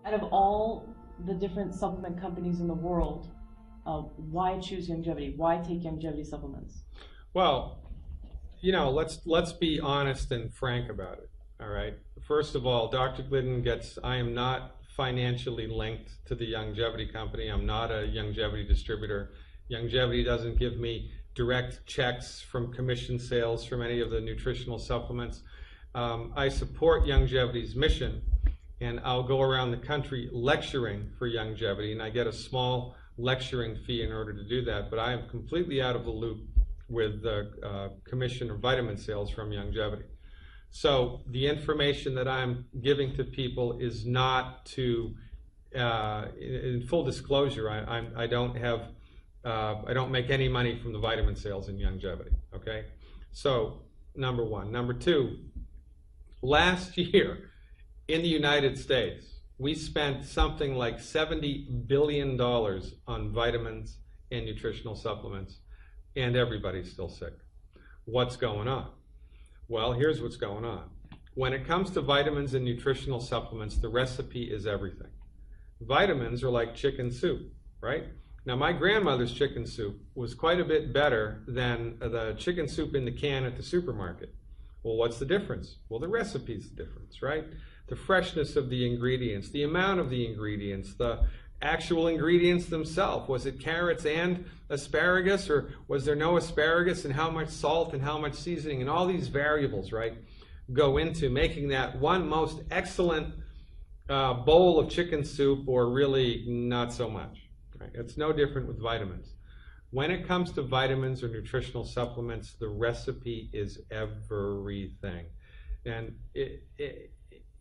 Out of all the different supplement companies in the world, why choose Youngevity? Why take Youngevity supplements? Well, you know, let's be honest and frank about it. All right. First of all, Dr. Glidden I am not financially linked to the Youngevity company. I'm not a Youngevity distributor. Youngevity doesn't give me direct checks from commission sales from any of the nutritional supplements. I support Youngevity's mission, and I'll go around the country lecturing for Youngevity, and I get a small lecturing fee in order to do that, but I am completely out of the loop with the commission or vitamin sales from Youngevity. So the information that I'm giving to people is not to, in full disclosure, I don't make any money from the vitamin sales in Youngevity, okay? So, number one. Number two, last year in the United States, we spent something like $70 billion on vitamins and nutritional supplements, and everybody's still sick. What's going on? Well, here's what's going on. When it comes to vitamins and nutritional supplements, the recipe is everything. Vitamins are like chicken soup, right? Now, my grandmother's chicken soup was quite a bit better than the chicken soup in the can at the supermarket. Well, what's the difference? Well, the recipe's the difference, right? The freshness of the ingredients, the amount of the ingredients, the actual ingredients themselves. Was it carrots and asparagus, or was there no asparagus, and how much salt and how much seasoning, and all these variables, right, go into making that one most excellent bowl of chicken soup, or really not so much. Right? It's no different with vitamins. When it comes to vitamins or nutritional supplements, the recipe is everything.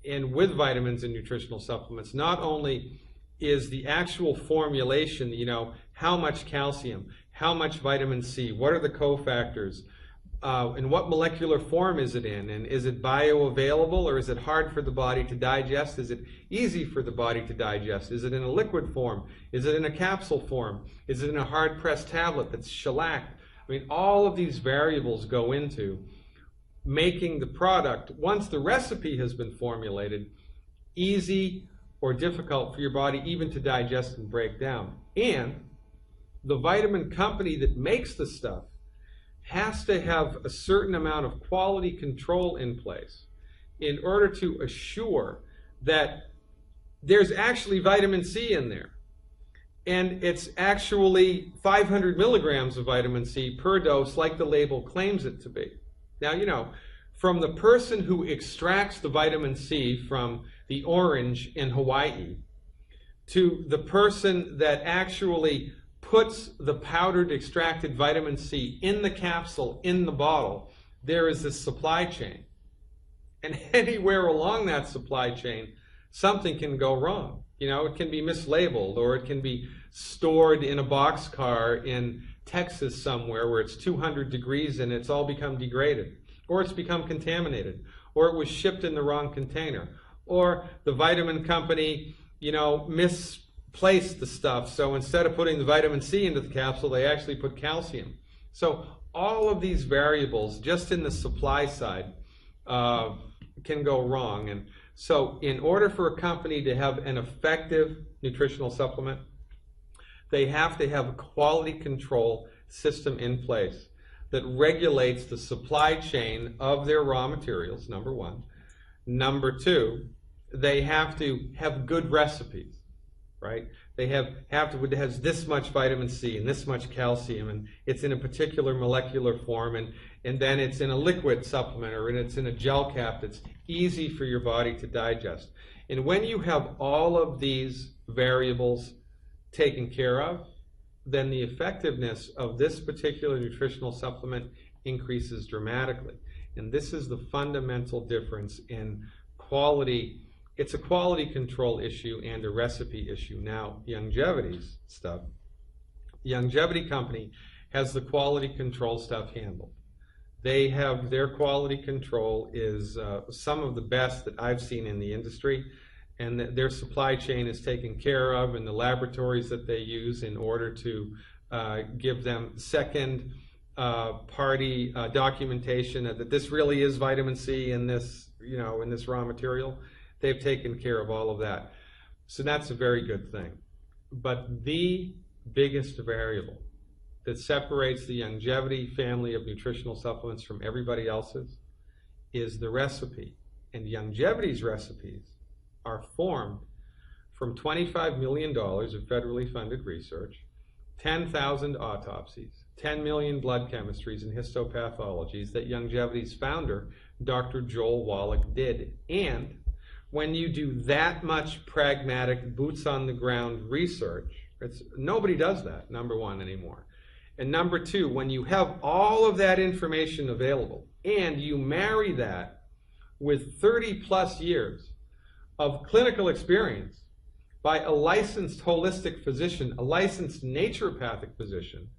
And with vitamins and nutritional supplements, not only is the actual formulation, you know, how much calcium, how much vitamin C, what are the cofactors, and what molecular form is it in, and is it bioavailable, or is it hard for the body to digest? Is it easy for the body to digest? Is it in a liquid form? Is it in a capsule form? Is it in a hard-pressed tablet that's shellacked? I mean, all of these variables go into making the product, once the recipe has been formulated, easy or difficult for your body even to digest and break down. And the vitamin company that makes the stuff has to have a certain amount of quality control in place in order to assure that there's actually vitamin C in there. And it's actually 500 milligrams of vitamin C per dose, like the label claims it to be. Now, you know, from the person who extracts the vitamin C from the orange in Hawaii to the person that actually puts the powdered extracted vitamin C in the capsule, in the bottle, there is this supply chain. And anywhere along that supply chain, something can go wrong. You know, it can be mislabeled, or it can be stored in a boxcar in Texas somewhere where it's 200 degrees and it's all become degraded, or it's become contaminated, or it was shipped in the wrong container, or the vitamin company, you know, misplaced the stuff. So instead of putting the vitamin C into the capsule, they actually put calcium. So all of these variables just in the supply side can go wrong. And so in order for a company to have an effective nutritional supplement, they have to have a quality control system in place that regulates the supply chain of their raw materials, number one. Number two, they have to have good recipes, right? They have to, it has this much vitamin C and this much calcium, and it's in a particular molecular form, and then it's in a liquid supplement, or it's in a gel cap that's easy for your body to digest. And when you have all of these variables taken care of, then the effectiveness of this particular nutritional supplement increases dramatically. And this is the fundamental difference in quality. It's a quality control issue and a recipe issue. Now, Youngevity's stuff, the Youngevity company has the quality control stuff handled. They have, their quality control is some of the best that I've seen in the industry, and their supply chain is taken care of, and the laboratories that they use in order to give them second party documentation that this really is vitamin C in this, you know, in this raw material. They've taken care of all of that. So that's a very good thing. But the biggest variable that separates the Youngevity family of nutritional supplements from everybody else's is the recipe. And Youngevity's recipes are formed from $25 million of federally funded research, 10,000 autopsies, 10 million blood chemistries and histopathologies that Youngevity's founder, Dr. Joel Wallach, did. And when you do that much pragmatic, boots-on-the-ground research, nobody does that, number one, anymore. And number two, when you have all of that information available and you marry that with 30-plus years of clinical experience by a licensed holistic physician, a licensed naturopathic physician,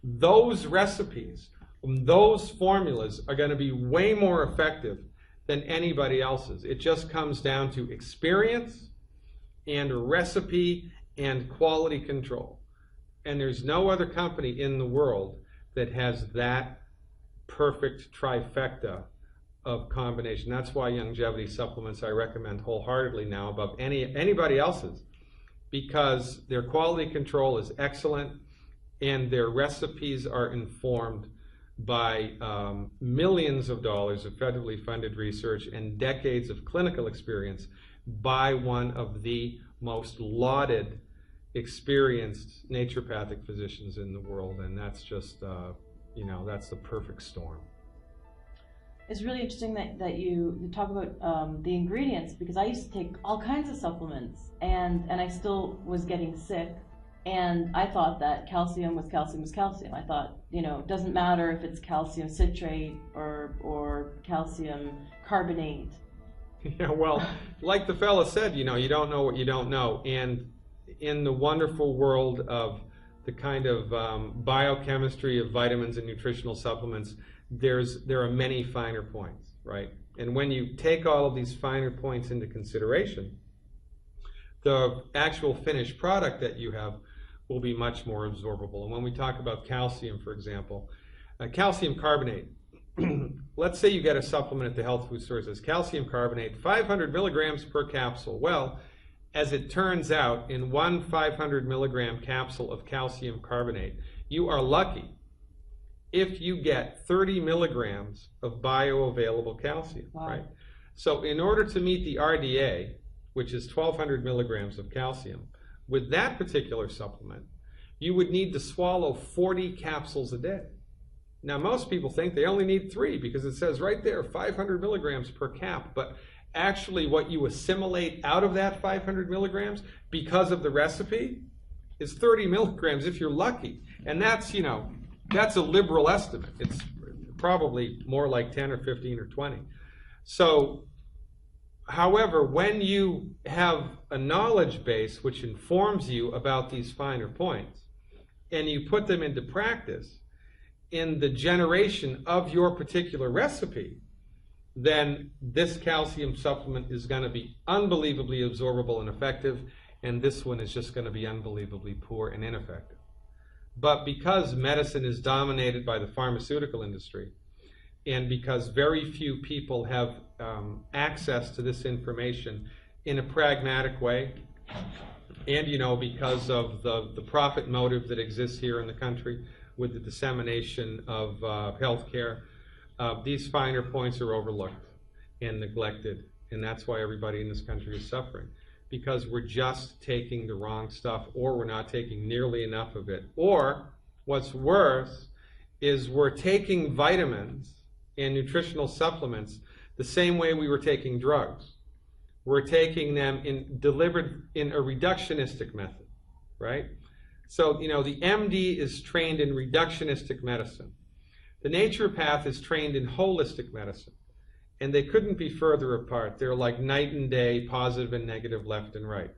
those recipes, those formulas are going to be way more effective than anybody else's. It just comes down to experience and recipe and quality control. And there's no other company in the world that has that perfect trifecta of combination. That's why Youngevity supplements I recommend wholeheartedly now above anybody else's, because their quality control is excellent and their recipes are informed by millions of dollars of federally funded research and decades of clinical experience by one of the most lauded, experienced naturopathic physicians in the world. And that's just, that's the perfect storm. It's really interesting that you talk about the ingredients, because I used to take all kinds of supplements and I still was getting sick. And I thought that calcium was calcium was calcium. I thought, it doesn't matter if it's calcium citrate or calcium carbonate. Yeah, well, like the fella said, you don't know what you don't know. And in the wonderful world of the kind of biochemistry of vitamins and nutritional supplements, there are many finer points, right? And when you take all of these finer points into consideration, the actual finished product that you have will be much more absorbable. And when we talk about calcium, for example, calcium carbonate, let's say you get a supplement at the health food store that says calcium carbonate, 500 milligrams per capsule. Well, as it turns out, in one 500 milligram capsule of calcium carbonate, you are lucky if you get 30 milligrams of bioavailable calcium, wow. Right? So in order to meet the RDA, which is 1,200 milligrams of calcium, with that particular supplement, you would need to swallow 40 capsules a day. Now, most people think they only need 3 because it says right there 500 milligrams per cap, but actually what you assimilate out of that 500 milligrams because of the recipe is 30 milligrams if you're lucky. And that's, that's a liberal estimate. It's probably more like 10 or 15 or 20. So, however, when you have a knowledge base which informs you about these finer points, and you put them into practice in the generation of your particular recipe, then this calcium supplement is going to be unbelievably absorbable and effective, and this one is just going to be unbelievably poor and ineffective. But because medicine is dominated by the pharmaceutical industry, and because very few people have access to this information in a pragmatic way, and because of the profit motive that exists here in the country with the dissemination of healthcare, these finer points are overlooked and neglected, and that's why everybody in this country is suffering, because we're just taking the wrong stuff, or we're not taking nearly enough of it, or what's worse is we're taking vitamins and nutritional supplements the same way we were taking drugs. We're taking them delivered in a reductionistic method, right? So, the MD is trained in reductionistic medicine. The naturopath is trained in holistic medicine. And they couldn't be further apart. They're like night and day, positive and negative, left and right.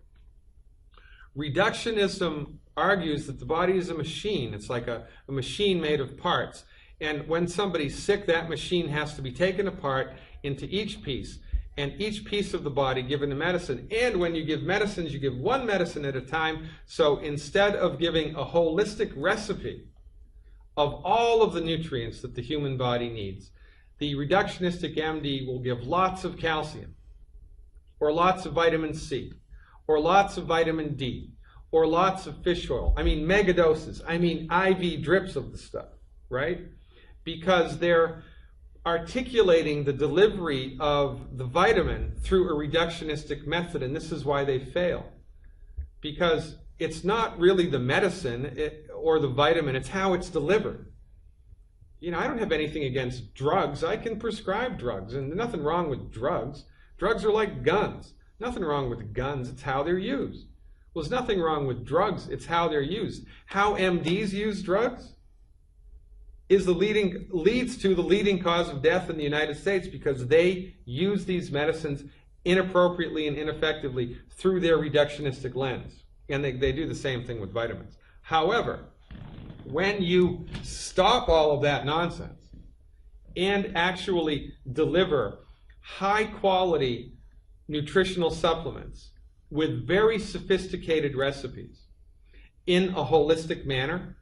Reductionism argues that the body is a machine. It's like a machine made of parts. And when somebody's sick, that machine has to be taken apart into each piece, and each piece of the body given a medicine. And when you give medicines, you give one medicine at a time. So instead of giving a holistic recipe of all of the nutrients that the human body needs, the reductionistic MD will give lots of calcium, or lots of vitamin C, or lots of vitamin D, or lots of fish oil. I mean, mega doses. I mean, IV drips of the stuff, right? Because they're articulating the delivery of the vitamin through a reductionistic method, and this is why they fail. Because it's not really the medicine or the vitamin, it's how it's delivered. You know, I don't have anything against drugs. I can prescribe drugs, and nothing wrong with drugs. Drugs are like guns. Nothing wrong with guns, it's how they're used. Well, there's nothing wrong with drugs, it's how they're used. How MDs use drugs leads to the leading cause of death in the United States, because they use these medicines inappropriately and ineffectively through their reductionistic lens. And they do the same thing with vitamins. However, when you stop all of that nonsense and actually deliver high quality nutritional supplements with very sophisticated recipes in a holistic manner,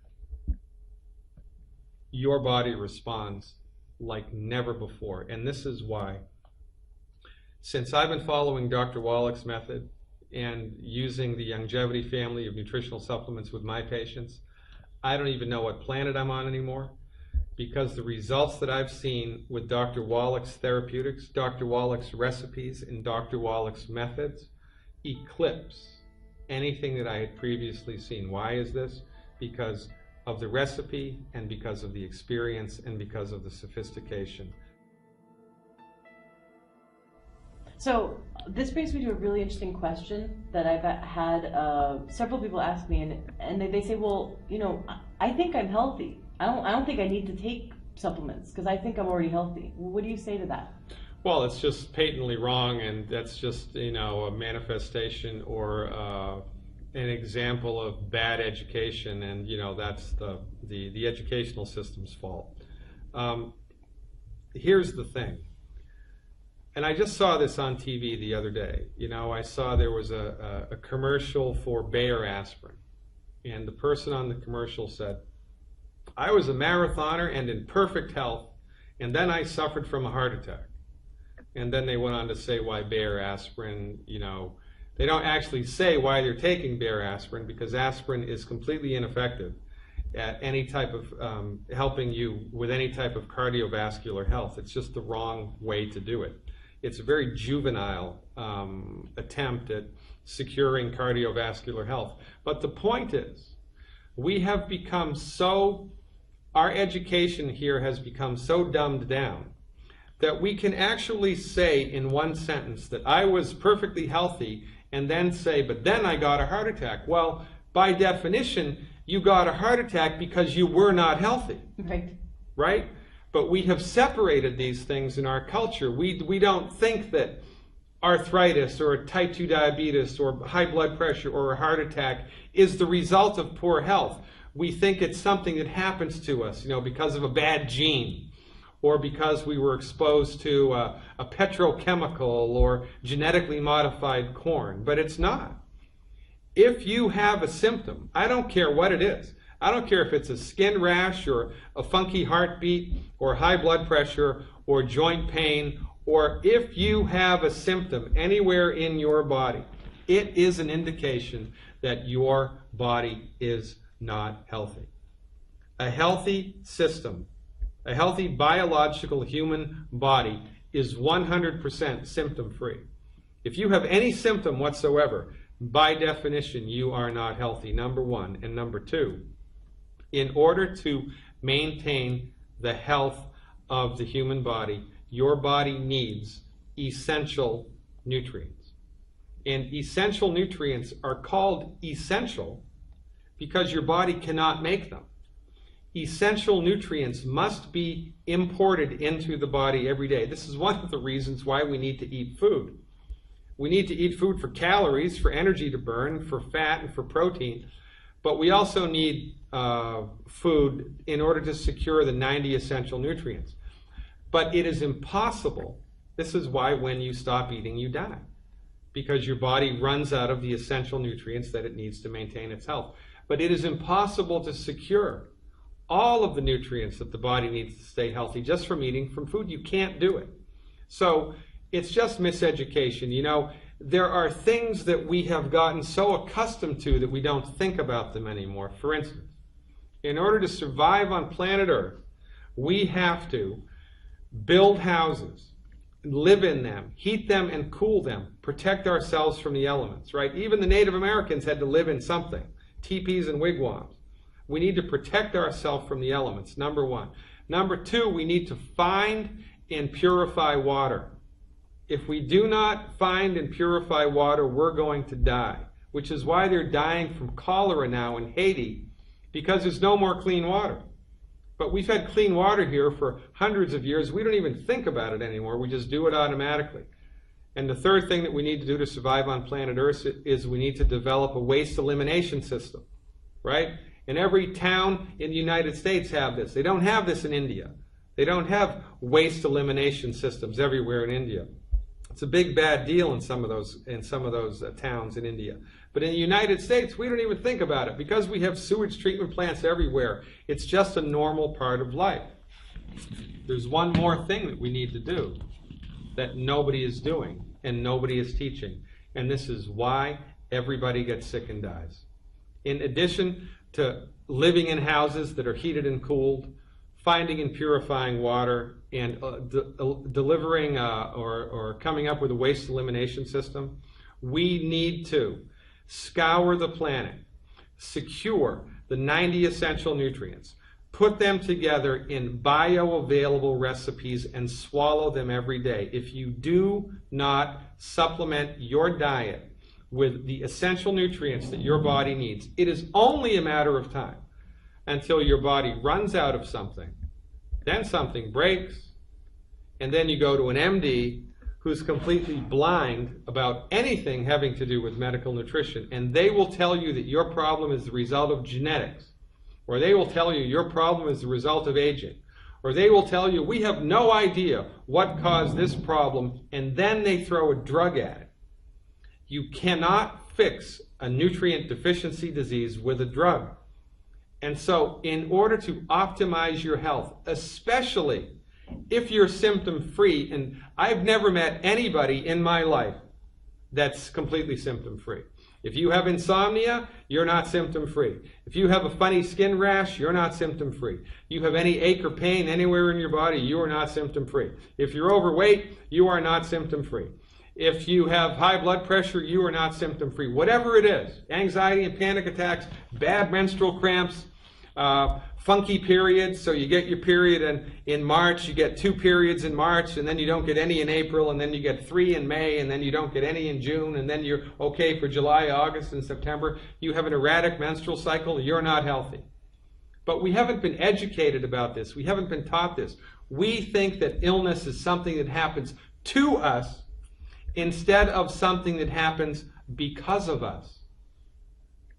your body responds like never before. And this is why, since I've been following Dr. Wallach's method and using the Youngevity family of nutritional supplements with my patients, I don't even know what planet I'm on anymore, because the results that I've seen with Dr. Wallach's therapeutics, Dr. Wallach's recipes, and Dr. Wallach's methods eclipse anything that I had previously seen. Why is this? Because of the recipe, and because of the experience, and because of the sophistication. So this brings me to a really interesting question that I've had several people ask me, and they say, well, you know, I think I'm healthy. I don't think I need to take supplements because I think I'm already healthy. What do you say to that? Well, it's just patently wrong, and that's just, you know, a manifestation or an example of bad education, and, you know, that's the educational system's fault. Here's the thing, and I just saw this on TV the other day. You know, I saw there was a commercial for Bayer aspirin, and the person on the commercial said, I was a marathoner and in perfect health, and then I suffered from a heart attack. And then they went on to say why Bayer aspirin, you know, they don't actually say why they're taking Bayer aspirin, because aspirin is completely ineffective at any type of helping you with any type of cardiovascular health. It's just the wrong way to do it. It's a very juvenile attempt at securing cardiovascular health. But the point is, we have become our education here has become so dumbed down that we can actually say in one sentence that I was perfectly healthy, and then say, but then I got a heart attack. Well, by definition, you got a heart attack because you were not healthy. Right. Right? But we have separated these things in our culture. We don't think that arthritis or type 2 diabetes or high blood pressure or a heart attack is the result of poor health. We think it's something that happens to us, you know, because of a bad gene, or because we were exposed to a petrochemical or genetically modified corn. But it's not. If you have a symptom, I don't care what it is. I don't care if it's a skin rash or a funky heartbeat or high blood pressure or joint pain, or if you have a symptom anywhere in your body, it is an indication that your body is not healthy. A healthy system, a healthy biological human body is 100% symptom-free. If you have any symptom whatsoever, by definition, you are not healthy, number one. And number two, in order to maintain the health of the human body, your body needs essential nutrients. And essential nutrients are called essential because your body cannot make them. Essential nutrients must be imported into the body every day. This is one of the reasons why we need to eat food. We need to eat food for calories, for energy to burn, for fat, and for protein. But we also need food in order to secure the 90 essential nutrients. But it is impossible. This is why when you stop eating, you die. Because your body runs out of the essential nutrients that it needs to maintain its health. But it is impossible to secure all of the nutrients that the body needs to stay healthy just from eating from food. You can't do it. So it's just miseducation. You know, there are things that we have gotten so accustomed to that we don't think about them anymore. For instance, in order to survive on planet Earth, we have to build houses, live in them, heat them and cool them, protect ourselves from the elements, right? Even the Native Americans had to live in something, teepees and wigwams. We need to protect ourselves from the elements, number one. Number two, we need to find and purify water. If we do not find and purify water, we're going to die, which is why they're dying from cholera now in Haiti, because there's no more clean water. But we've had clean water here for hundreds of years. We don't even think about it anymore. We just do it automatically. And the third thing that we need to do to survive on planet Earth is we need to develop a waste elimination system, right? And every town in the United States have this. They don't have this in India. They don't have waste elimination systems everywhere in India. It's a big bad deal in some of those towns in India. But in the United States, we don't even think about it because we have sewage treatment plants everywhere. It's just a normal part of life. There's one more thing that we need to do that nobody is doing and nobody is teaching, and this is why everybody gets sick and dies. In addition to living in houses that are heated and cooled, finding and purifying water, and delivering or coming up with a waste elimination system, we need to scour the planet, secure the 90 essential nutrients, put them together in bioavailable recipes, and swallow them every day. If you do not supplement your diet with the essential nutrients that your body needs, it is only a matter of time until your body runs out of something. Then something breaks, and then you go to an MD who's completely blind about anything having to do with medical nutrition, and they will tell you that your problem is the result of genetics, or they will tell you your problem is the result of aging, or they will tell you we have no idea what caused this problem, and then they throw a drug at it. You cannot fix a nutrient deficiency disease with a drug. And so in order to optimize your health, especially if you're symptom-free, and I've never met anybody in my life that's completely symptom-free. If you have insomnia, you're not symptom-free. If you have a funny skin rash, you're not symptom-free. You have any ache or pain anywhere in your body, you are not symptom-free. If you're overweight, you are not symptom-free. If you have high blood pressure, you are not symptom-free. Whatever it is, anxiety and panic attacks, bad menstrual cramps, funky periods, so you get your period in March, you get 2 periods in March, and then you don't get any in April, and then you get 3 in May, and then you don't get any in June, and then you're okay for July, August, and September. You have an erratic menstrual cycle, you're not healthy. But we haven't been educated about this. We haven't been taught this. We think that illness is something that happens to us instead of something that happens because of us.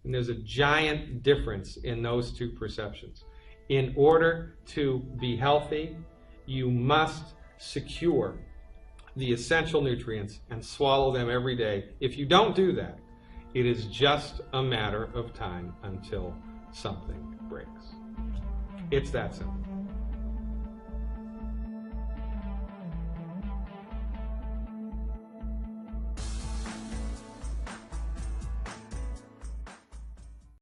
And there's a giant difference in those two perceptions. In order to be healthy, you must secure the essential nutrients and swallow them every day. If you don't do that, it is just a matter of time until something breaks. It's that simple.